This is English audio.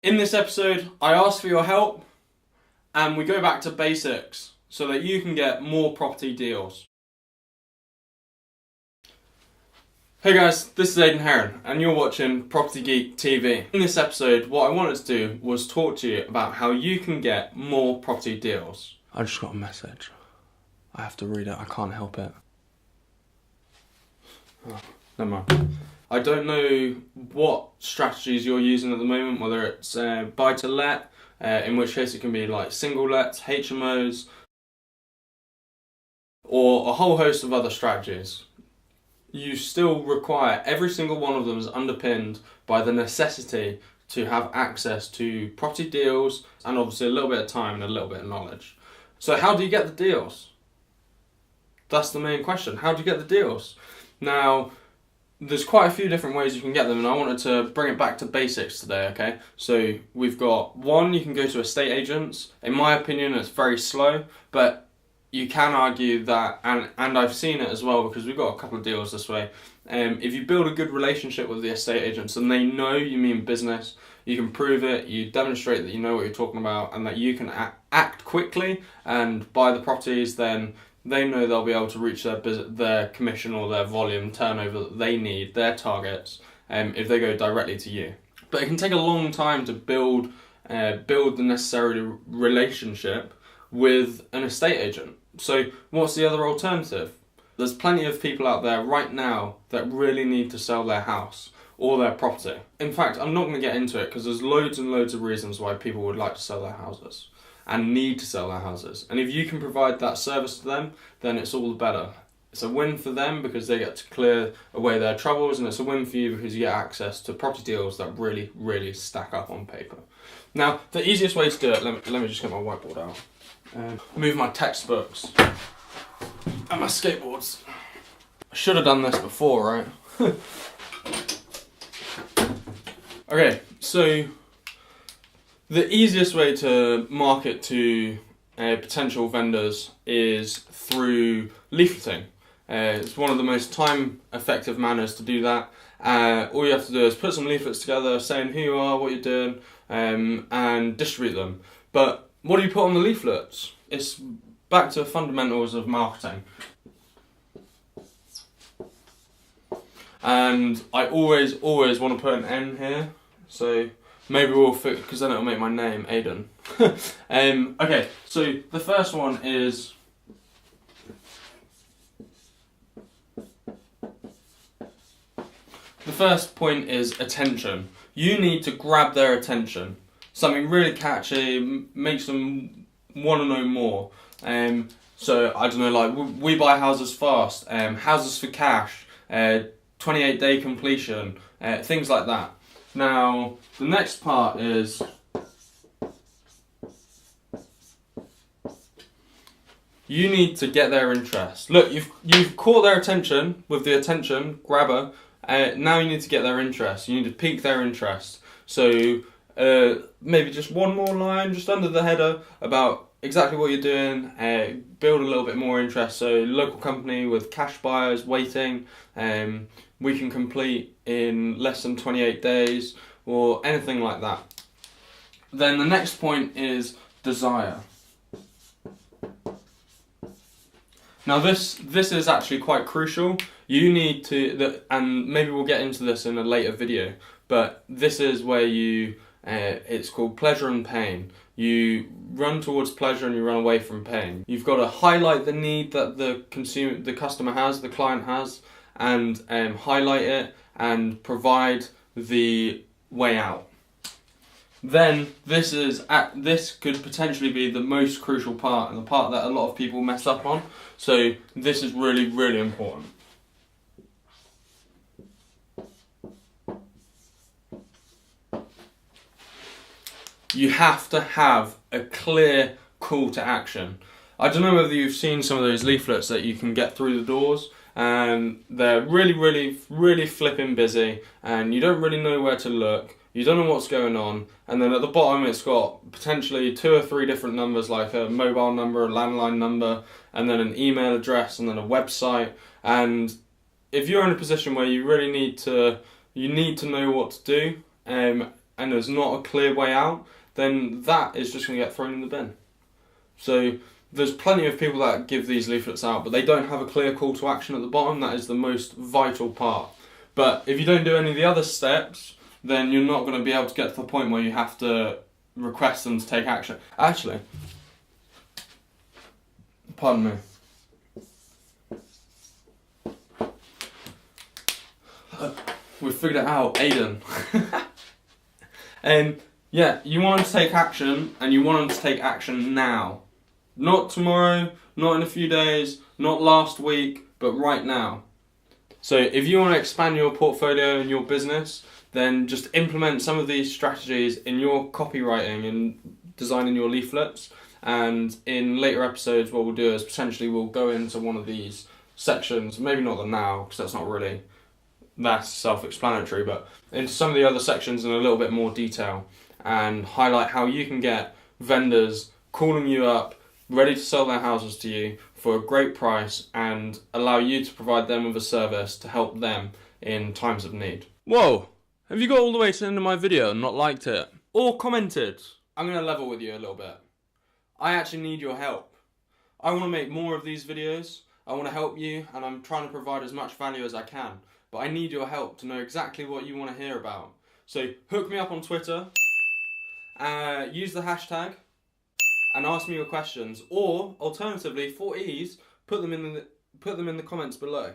In this episode, I ask for your help and we go back to basics so that you can get more property deals. Hey guys, this is Aidan Heron and you're watching Property Geek TV. In this episode, what I wanted to do was talk to you about how you can get more property deals. I just got a message. I have to read it, I can't help it. Oh, never mind. I don't know what strategies you're using at the moment, whether it's buy to let, in which case it can be like single lets, HMOs, or a whole host of other strategies. You still require, every single one of them is underpinned by the necessity to have access to property deals and obviously a little bit of time and a little bit of knowledge. So how do you get the deals? That's the main question. How do you get the deals? Now, there's quite a few different ways you can get them, and I wanted to bring it back to basics today, okay? So we've got one, you can go to estate agents. In my opinion, it's very slow, but you can argue that, and I've seen it as well because we've got a couple of deals this way. If you build a good relationship with the estate agents and they know you mean business, you can prove it, you demonstrate that you know what you're talking about and that you can act quickly and buy the properties, then they know they'll be able to reach their commission or their volume turnover that they need, their targets, if they go directly to you. But it can take a long time to build the necessary relationship with an estate agent. So what's the other alternative? There's plenty of people out there right now that really need to sell their house or their property. In fact, I'm not going to get into it because there's loads and loads of reasons why people would like to sell their houses and need to sell their houses. And if you can provide that service to them, then it's all the better. It's a win for them because they get to clear away their troubles, and it's a win for you because you get access to property deals that really, really stack up on paper. Now, the easiest way to do it, let me just get my whiteboard out. Move my textbooks and my skateboards. I should have done this before, right? Okay, so the easiest way to market to potential vendors is through leafleting. It's one of the most time-effective manners to do that. All you have to do is put some leaflets together saying who you are, what you're doing, and distribute them. But what do you put on the leaflets? It's back to fundamentals of marketing. And I always want to put an N here, so maybe we'll fit, because then it'll make my name Aidan. Okay, so the first one is the first point is attention. You need to grab their attention. Something really catchy, makes them want to know more. So I don't know, like we buy houses fast, houses for cash, 28-day completion, things like that. Now, the next part is you need to get their interest. Look, you've caught their attention with the attention grabber. Now you need to get their interest. You need to pique their interest. So maybe just one more line just under the header about exactly what you're doing. Build a little bit more interest. So local company with cash buyers waiting. We can complete in less than 28 days or anything like that. Then the next point is desire. Now this is actually quite crucial. You need to, and maybe we'll get into this in a later video, but this is where it's called pleasure and pain. You run towards pleasure and you run away from pain. You've got to highlight the need that the customer has, the client has, and highlight it and provide the way out. Then this could potentially be the most crucial part and the part that a lot of people mess up on. So this is really, really important. You have to have a clear call to action. I don't know whether you've seen some of those leaflets that you can get through the doors, and they're really, really, really flipping busy, and you don't really know where to look. You don't know what's going on, and then at the bottom it's got potentially 2 or 3 different numbers, like a mobile number, a landline number, and then an email address, and then a website. And if you're in a position where you really need to know what to do, and and there's not a clear way out, then that is just going to get thrown in the bin. So there's plenty of people that give these leaflets out, but they don't have a clear call to action at the bottom. That is the most vital part. But if you don't do any of the other steps, then you're not going to be able to get to the point where you have to request them to take action. Actually, pardon me. We've figured it out, Aiden. And yeah, you want them to take action, and you want them to take action now. Not tomorrow, not in a few days, not last week, but right now. So if you want to expand your portfolio and your business, then just implement some of these strategies in your copywriting and designing your leaflets. And in later episodes, what we'll do is potentially we'll go into one of these sections, maybe not the now, because that's not really, that's self-explanatory, but into some of the other sections in a little bit more detail and highlight how you can get vendors calling you up, ready to sell their houses to you for a great price and allow you to provide them with a service to help them in times of need. Whoa! Have you got all the way to the end of my video and not liked it? Or commented? I'm going to level with you a little bit. I actually need your help. I want to make more of these videos, I want to help you, and I'm trying to provide as much value as I can. But I need your help to know exactly what you want to hear about. So hook me up on Twitter, use the hashtag, and ask me your questions. Or alternatively, for ease, put them in the comments below.